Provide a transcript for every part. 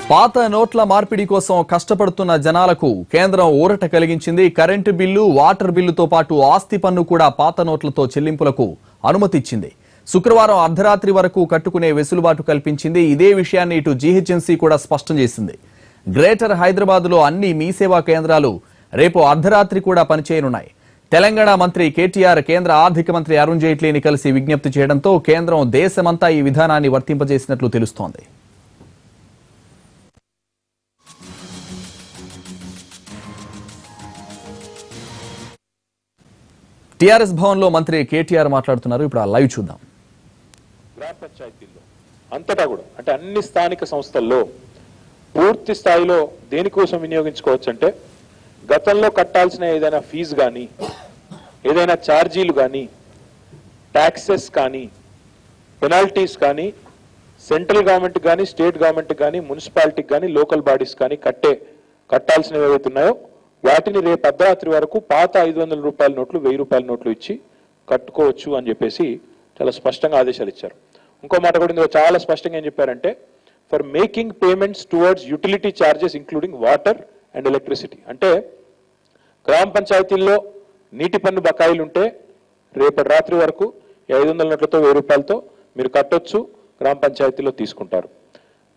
పాత నోట్ల మార్పిడి కోసం కష్టపడుతున్న జనాలకు కేంద్రం ఊరట కలిగించింది. కరెంటు బిల్లు, వాటర్ బిల్లుతో పాటు ఆస్తి పన్ను కూడా పాత నోట్లతో చెల్లింపులకు అనుమతి ఇచ్చింది. శుక్రవారం అర్ధరాత్రి వరకు కట్టుకునే వెసులుబాటు కల్పించింది. ఇదే విషయాన్ని ఇటు జీహెచ్ఎంసీ కూడా స్పష్టం చేసింది. గ్రేటర్ హైదరాబాద్లో అన్ని మీ సేవా కేంద్రాలు రేపు అర్ధరాత్రి కూడా పనిచేయనున్నాయి. తెలంగాణ మంత్రి కేటీఆర్ కేంద్ర ఆర్థిక మంత్రి అరుణ్ జైట్లీని కలిసి విజ్ఞప్తి చేయడంతో కేంద్రం దేశమంతా ఈ విధానాన్ని వర్తింపజేసినట్లు తెలుస్తోంది. టిఆర్ఎస్ భవన్ లో మంత్రి కేటీఆర్ మాట్లాడుతున్నారు. ఇప్పుడు ఆ లైవ్ చూద్దాం. గ్రామ పంచాయతీల్లో అంతటా కూడా అంటే అన్ని స్థానిక సంస్థల్లో పూర్తి స్థాయిలో దేనికోసం వినియోగించుకోవచ్చు అంటే గతంలో కట్టాల్సిన ఏదైనా ఫీజు కానీ, ఏదైనా ఛార్జీలు కానీ, ట్యాక్సెస్ కానీ, పెనాల్టీస్ కానీ, సెంట్రల్ గవర్నమెంట్ కానీ, స్టేట్ గవర్నమెంట్ కానీ, మున్సిపాలిటీకి కానీ, లోకల్ బాడీస్ కానీ కట్టాల్సినవి ఏవైతే ఉన్నాయో వాటిని రేపు అర్ధరాత్రి వరకు పాత 500 రూపాయల నోట్లు, 1000 రూపాయల నోట్లు ఇచ్చి కట్టుకోవచ్చు అని చెప్పేసి చాలా స్పష్టంగా ఆదేశాలు ఇచ్చారు. ఇంకో మాట కూడా ఇందులో చాలా స్పష్టంగా ఏం చెప్పారంటే for making payments towards utility charges including water and electricity. అంటే గ్రామ పంచాయతీల్లో నీటి పన్ను బకాయిలు ఉంటే రేపటి రాత్రి వరకు 500 నోట్లతో 1000 రూపాయలతో మీరు కట్టొచ్చు, గ్రామ పంచాయతీలో తీసుకుంటారు.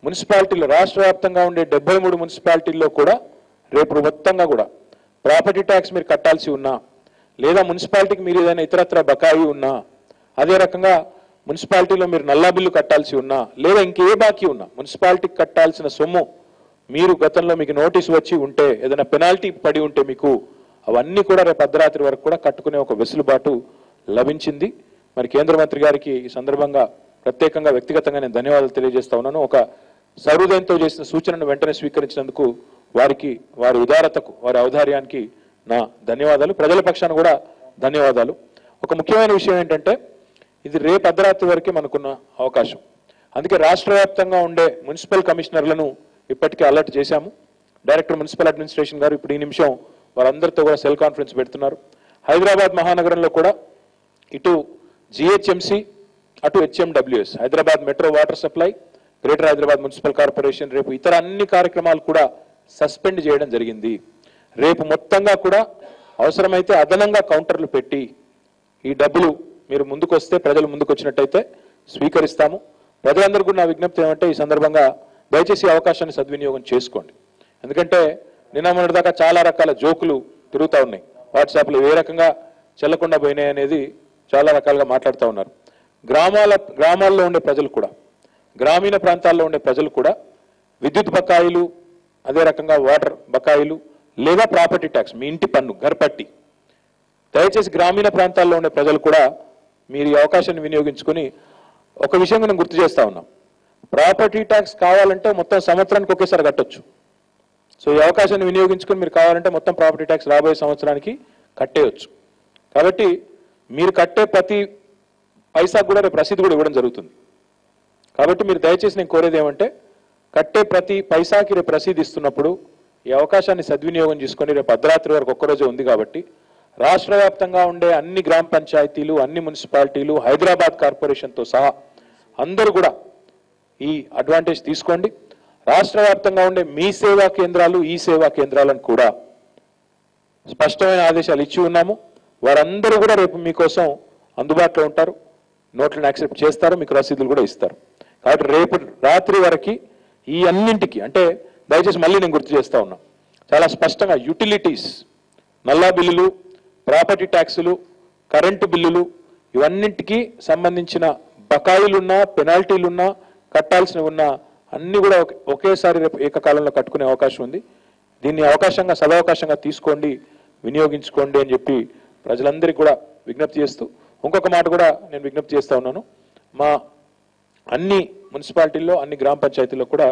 మున్సిపాలిటీలో రాష్ట్ర వ్యాప్తంగా ఉండే 73 మున్సిపాలిటీల్లో కూడా రేపు మొత్తంగా కూడా ప్రాపర్టీ ట్యాక్స్ మీరు కట్టాల్సి ఉన్నా, లేదా మున్సిపాలిటీకి మీరు ఏదైనా ఇతరత్ర బకాయి ఉన్నా, అదే రకంగా మున్సిపాలిటీలో మీరు నల్లా బిల్లు కట్టాల్సి ఉన్నా, లేదా ఇంకే బాకీ ఉన్నా మున్సిపాలిటీకి కట్టాల్సిన సొమ్ము మీరు గతంలో మీకు నోటీసు వచ్చి ఉంటే, ఏదైనా పెనాల్టీ పడి ఉంటే మీకు అవన్నీ కూడా రేపు అర్ధరాత్రి వరకు కూడా కట్టుకునే ఒక వెసులుబాటు లభించింది. మరి కేంద్ర మంత్రి గారికి ఈ సందర్భంగా ప్రత్యేకంగా వ్యక్తిగతంగా నేను ధన్యవాదాలు తెలియజేస్తా ఉన్నాను. ఒక సహృదయంతో చేసిన సూచనను వెంటనే స్వీకరించినందుకు వారికి, వారి ఉదారతకు, వారి ఔదార్యానికి నా ధన్యవాదాలు. ప్రజల పక్షాన కూడా ధన్యవాదాలు. ఒక ముఖ్యమైన విషయం ఏంటంటే ఇది రేపు అర్ధరాత్రి వరకే మనకున్న అవకాశం. అందుకే రాష్ట్ర వ్యాప్తంగా ఉండే మున్సిపల్ కమిషనర్లను ఇప్పటికే అలర్ట్ చేశాము. డైరెక్టర్ మున్సిపల్ అడ్మినిస్ట్రేషన్ గారు ఇప్పుడు ఈ నిమిషం వారందరితో కూడా సెల్ కాన్ఫరెన్స్ పెడుతున్నారు. హైదరాబాద్ మహానగరంలో కూడా ఇటు జిహెచ్ఎంసి, అటు HMWS, Hyderabad metro water supply, greater Hyderabad municipal corporation రేపు ఇతర అన్ని కార్యక్రమాలు కూడా సస్పెండ్ చేయడం జరిగింది. రేపు మొత్తంగా కూడా అవసరమైతే అదనంగా కౌంటర్లు పెట్టి ఈ డబ్బులు మీరు ముందుకు వస్తే, ప్రజలు ముందుకు వచ్చినట్టయితే స్వీకరిస్తాము. ప్రజలందరికీ నా విజ్ఞప్తి ఏమంటే ఈ సందర్భంగా దయచేసి అవకాశాన్ని సద్వినియోగం చేసుకోండి. ఎందుకంటే నిన్న మొన్నటిదాకా చాలా రకాల జోకులు తిరుగుతూ ఉన్నాయి. వాట్సాప్లో ఏ రకంగా చెల్లకుండా పోయినాయి అనేది చాలా రకాలుగా మాట్లాడుతూ ఉన్నారు. గ్రామాల్లో ఉండే ప్రజలు కూడా, గ్రామీణ ప్రాంతాల్లో ఉండే ప్రజలు కూడా విద్యుత్ బకాయిలు, అదే రకంగా వాటర్ బకాయిలు, లేదా ప్రాపర్టీ ట్యాక్స్, మీ ఇంటి పన్ను గర్పట్టి, దయచేసి గ్రామీణ ప్రాంతాల్లో ఉండే ప్రజలు కూడా మీరు ఈ అవకాశాన్ని వినియోగించుకుని ఒక విషయం నేను గుర్తు చేస్తా ఉన్నాం. ప్రాపర్టీ ట్యాక్స్ కావాలంటే మొత్తం సంవత్సరానికి ఒకేసారి కట్టొచ్చు. సో ఈ అవకాశాన్ని వినియోగించుకుని మీరు కావాలంటే మొత్తం ప్రాపర్టీ ట్యాక్స్ రాబోయే సంవత్సరానికి కట్టేయచ్చు. కాబట్టి మీరు కట్టే ప్రతి పైసాకు కూడా రేపు రసీదు కూడా ఇవ్వడం జరుగుతుంది. కాబట్టి మీరు దయచేసి నేను కోరేది ఏమంటే కట్టే ప్రతి పైసాకి రేపు రసీదు ఇస్తున్నప్పుడు ఈ అవకాశాన్ని సద్వినియోగం చేసుకొని రేపు అర్ధరాత్రి వరకు ఒక్కరోజే ఉంది కాబట్టి రాష్ట్ర వ్యాప్తంగా ఉండే అన్ని గ్రామ పంచాయతీలు, అన్ని మున్సిపాలిటీలు, హైదరాబాద్ కార్పొరేషన్తో సహా అందరూ కూడా ఈ అడ్వాంటేజ్ తీసుకోండి. రాష్ట్ర వ్యాప్తంగా ఉండే మీ సేవా కేంద్రాలు, ఈ సేవా కేంద్రాలను కూడా స్పష్టమైన ఆదేశాలు ఇచ్చి ఉన్నాము. వారందరూ కూడా రేపు మీకోసం అందుబాటులో ఉంటారు, నోట్లను యాక్సెప్ట్ చేస్తారు, మీకు రసీదులు కూడా ఇస్తారు. కాబట్టి రేపు రాత్రి వరకు ఈ అన్నింటికి అంటే దయచేసి మళ్ళీ నేను గుర్తు చేస్తా ఉన్నా, చాలా స్పష్టంగా యూటిలిటీస్, నల్లా బిల్లులు, ప్రాపర్టీ ట్యాక్సులు, కరెంటు బిల్లులు, ఇవన్నింటికి సంబంధించిన బకాయిలున్నా, పెనాల్టీలున్నా, కట్టాల్సినవి ఉన్నా అన్ని కూడా ఒకేసారి రేపు ఏకకాలంలో కట్టుకునే అవకాశం ఉంది. దీన్ని అవకాశంగా, సదవకాశంగా తీసుకోండి, వినియోగించుకోండి అని చెప్పి ప్రజలందరికీ కూడా విజ్ఞప్తి చేస్తూ ఇంకొక మాట కూడా నేను విజ్ఞప్తి చేస్తా ఉన్నాను. మా అన్ని మున్సిపాలిటీల్లో, అన్ని గ్రామ పంచాయతీల్లో కూడా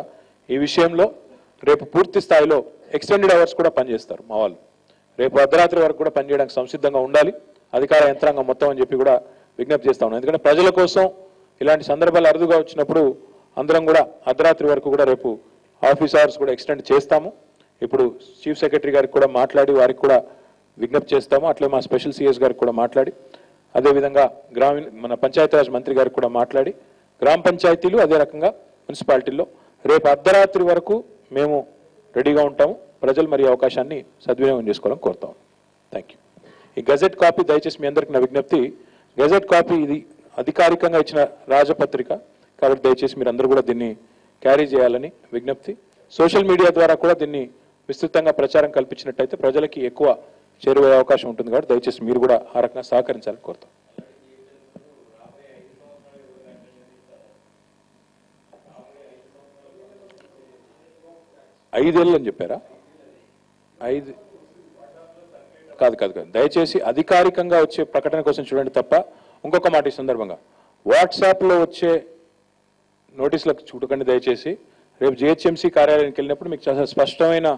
ఈ విషయంలో రేపు పూర్తి స్థాయిలో ఎక్స్టెండెడ్ అవర్స్ కూడా పనిచేస్తారు మా వాళ్ళు. రేపు అర్ధరాత్రి వరకు కూడా పనిచేయడానికి సంసిద్ధంగా ఉండాలి అధికార యంత్రాంగం మొత్తం అని చెప్పి కూడా విజ్ఞప్తి చేస్తా ఉన్నాను. ఎందుకంటే ప్రజల కోసం ఇలాంటి సందర్భాలు అరుదుగా వచ్చినప్పుడు అందరం కూడా అర్ధరాత్రి వరకు కూడా రేపు ఆఫీస్ అవర్స్ కూడా ఎక్స్టెండ్ చేస్తాము. ఇప్పుడు చీఫ్ సెక్రటరీ గారికి కూడా మాట్లాడి వారికి కూడా విజ్ఞప్తి చేస్తాము. అట్లే మా స్పెషల్ సిఎస్ గారికి కూడా మాట్లాడి, అదేవిధంగా మన పంచాయతీరాజ్ మంత్రి గారికి కూడా మాట్లాడి గ్రామ పంచాయతీలు, అదే రకంగా మున్సిపాలిటీల్లో రేపు అర్ధరాత్రి వరకు మేము రెడీగా ఉంటాము. ప్రజలు మరి అవకాశాన్ని సద్వినియోగం చేసుకోవాలని కోరుతాం. Thank you. ఈ గజెట్ కాపీ దయచేసి మీ అందరికి నా విజ్ఞప్తి, గజెట్ కాపీ ఇది అధికారికంగా ఇచ్చిన రాజపత్రిక కాబట్టి దయచేసి మీరు అందరూ కూడా దీన్ని క్యారీ చేయాలని విజ్ఞప్తి. సోషల్ మీడియా ద్వారా కూడా దీన్ని విస్తృతంగా ప్రచారం కల్పించినట్టయితే ప్రజలకి ఎక్కువ చేరువయ్యే అవకాశం ఉంటుంది కాబట్టి దయచేసి మీరు కూడా ఆ రకంగా సహకరించాలని కోరుతాం. 5 ఏళ్ళు అని చెప్పారా? 5 కాదు. దయచేసి అధికారికంగా వచ్చే ప్రకటన కోసం చూడండి తప్ప ఇంకొక మాట ఈ సందర్భంగా వాట్సాప్లో వచ్చే నోటీసులకు చూడకండి దయచేసి. రేపు జిహెచ్ఎంసీ కార్యాలయానికి వెళ్ళినప్పుడు మీకు చాలా స్పష్టమైన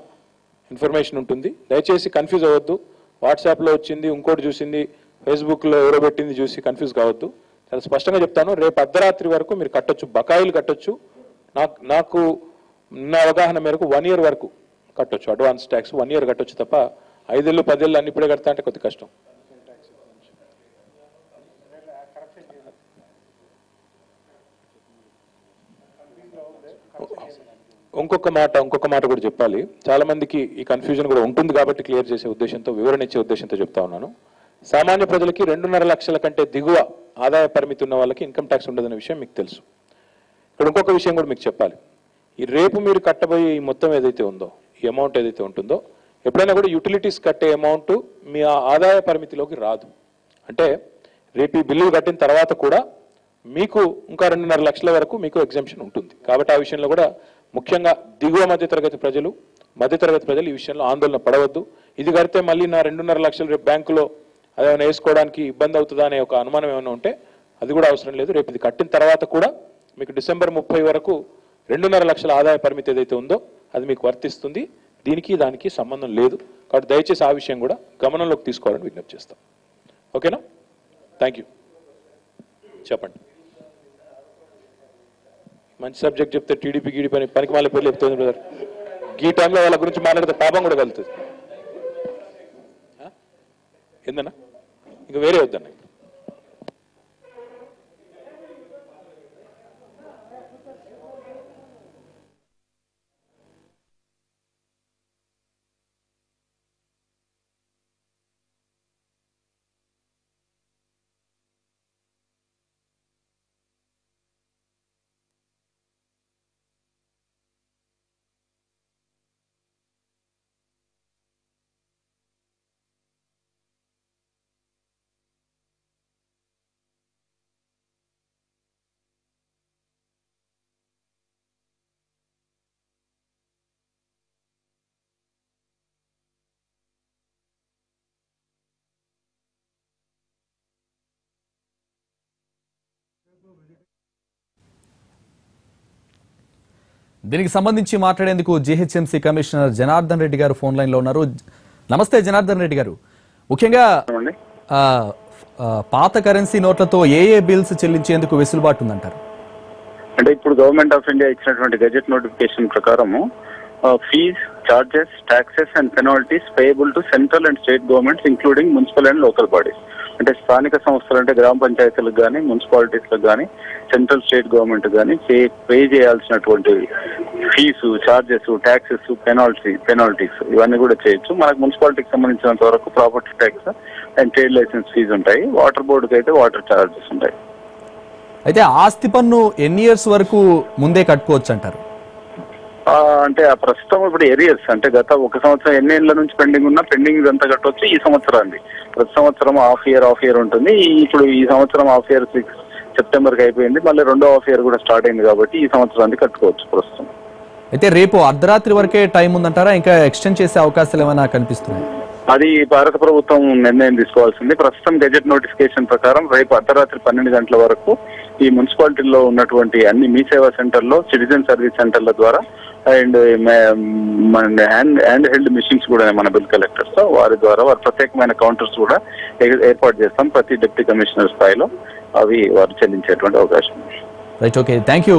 ఇన్ఫర్మేషన్ ఉంటుంది. దయచేసి కన్ఫ్యూజ్ అవ్వద్దు. వాట్సాప్లో వచ్చింది, ఇంకోటి చూసింది, ఫేస్బుక్లో ఎవరో పెట్టింది చూసి కన్ఫ్యూజ్ కావద్దు. చాలా స్పష్టంగా చెప్తాను, రేపు అర్ధరాత్రి వరకు మీరు కట్టొచ్చు, బకాయిలు కట్టొచ్చు. నాకు నా అవగాహన మేరకు 1 year వరకు కట్టొచ్చు, అడ్వాన్స్ ట్యాక్స్ 1 year కట్టొచ్చు తప్ప 5 ఏళ్ళు 10 ఏళ్ళు అన్ని ఇప్పుడే కడతా అంటే కొద్ది కష్టం. ఇంకొక మాట కూడా చెప్పాలి. చాలా మందికి ఈ కన్ఫ్యూజన్ కూడా ఉంటుంది కాబట్టి క్లియర్ చేసే ఉద్దేశంతో, వివరణ ఇచ్చే ఉద్దేశంతో చెప్తా ఉన్నాను. సామాన్య ప్రజలకి 2.5 లక్షల కంటే దిగువ ఆదాయ పరిమితి ఉన్న వాళ్ళకి ఇన్కమ్ ట్యాక్స్ ఉండదనే విషయం మీకు తెలుసు. ఇక్కడ ఇంకొక విషయం కూడా మీకు చెప్పాలి. ఈ రేపు మీరు కట్టబోయే ఈ మొత్తం ఏదైతే ఉందో, ఈ అమౌంట్ ఏదైతే ఉంటుందో, ఎప్పుడైనా కూడా యూటిలిటీస్ కట్టే అమౌంట్ మీ ఆదాయ పరిమితిలోకి రాదు. అంటే రేపు ఈ బిల్లులు కట్టిన తర్వాత కూడా మీకు ఇంకా 2.5 లక్షల వరకు మీకు ఎగ్జంప్షన్ ఉంటుంది. కాబట్టి ఆ విషయంలో కూడా ముఖ్యంగా దిగువ మధ్యతరగతి ప్రజలు ఈ విషయంలో ఆందోళన పడవద్దు. ఇది కడితే మళ్ళీ నా 2.5 లక్షలు రేపు బ్యాంకులో అదేమైనా వేసుకోవడానికి ఇబ్బంది అవుతుందా అనే ఒక అనుమానం ఏమైనా ఉంటే అది కూడా అవసరం లేదు. రేపు ఇది కట్టిన తర్వాత కూడా మీకు డిసెంబర్ 30 వరకు 2.5 లక్షల ఆదాయ పరిమితి ఏదైతే ఉందో అది మీకు వర్తిస్తుంది. దానికి సంబంధం లేదు. కాబట్టి దయచేసి ఆ విషయం కూడా గమనంలోకి తీసుకోవాలని విజ్ఞప్తి చేస్తాం. ఓకేనా? Thank you. చెప్పండి. మంచి సబ్జెక్ట్ చెప్తే టీడీపీ పనికి మాల పేర్లు చెప్తుంది బ్రదర్. ఈ టైంలో వాళ్ళ గురించి మాట్లాడితే పాపం కూడా కలుగుతుంది. ఏందన్నా ఇంకా వేరే వద్దన్నా. దీనికి సంబంధించి మాట్లాడేందుకు జీహెచ్ఎంసీ కమిషనర్ జనార్దన్ రెడ్డి గారు ఫోన్ లైన్ లో ఉన్నారు. నమస్తే జనార్దన్ రెడ్డి గారు. ముఖ్యంగా పాత కరెన్సీ నోట్లతో ఏ బిల్స్ చెల్లించేందుకు వెసులుబాటు ఉందంటారు? అంటే ఇప్పుడు గవర్నమెంట్ ఆఫ్ ఇండియా ఇచ్చినటువంటి గెజెట్ నోటిఫికేషన్ ప్రకారము fees, charges, taxes and penalties payable to central and state governments including municipal and local bodies. అంటే స్థానిక సంస్థలు అంటే గ్రామ పంచాయతీలకు కానీ, మున్సిపాలిటీస్లకు కానీ, సెంట్రల్ స్టేట్ గవర్నమెంట్ కానీ పే చేయాల్సినటువంటి ఫీజు, చార్జెస్, ట్యాక్సెస్, పెనాల్టీస్ ఇవన్నీ కూడా చేయొచ్చు. మనకు మున్సిపాలిటీకి సంబంధించినంత వరకు property tax and trade licence fee ఉంటాయి. వాటర్ బోర్డుకి అయితే వాటర్ చార్జెస్ ఉంటాయి. అయితే ఆస్తి పన్ను ఎన్ని ఇయర్స్ వరకు ముందే కట్టుకోవచ్చు అంటారు? అంటే ఆ ప్రస్తుతం ఇప్పుడు ఏరియర్స్ అంటే గత 1 సంవత్సరం ఎన్ని ఏళ్ల నుంచి పెండింగ్ ఉన్నా పెండింగ్ అంతా కట్టవచ్చు. ఈ సంవత్సరాన్ని ప్రతి సంవత్సరం హాఫ్ ఇయర్ ఉంటుంది. ఇప్పుడు ఈ సంవత్సరం హాఫ్ ఇయర్ 6 సెప్టెంబర్కి అయిపోయింది. మళ్ళీ రెండో హాఫ్ ఇయర్ కూడా స్టార్ట్ అయింది కాబట్టి ఈ సంవత్సరాన్ని కట్టుకోవచ్చు ప్రస్తుతం. అయితే రేపు అర్ధరాత్రి వరకే టైం ఉందంటారా? ఇంకా ఎక్స్టెండ్ చేసే అవకాశాలు ఏమైనా కనిపిస్తున్నాయి? అది భారత ప్రభుత్వం నిర్ణయం తీసుకోవాల్సింది. ప్రస్తుతం గెజెట్ నోటిఫికేషన్ ప్రకారం రేపు అర్ధరాత్రి 12 గంటల వరకు ఈ మున్సిపాలిటీల్లో ఉన్నటువంటి అన్ని మీ సేవా సెంటర్లో, సిటిజన్ సర్వీస్ సెంటర్ల ద్వారా అండ్ హ్యాండ్ హెల్డ్ మిషన్స్ కూడా మన బిల్ కలెక్టర్స్ వారి ద్వారా వారి ప్రత్యేకమైన కౌంటర్స్ కూడా ఏర్పాటు చేస్తాం. ప్రతి డిప్యూటీ కమిషనర్ స్థాయిలో అవి వారు చెల్లించేటువంటి అవకాశం. Right, okay, thank you.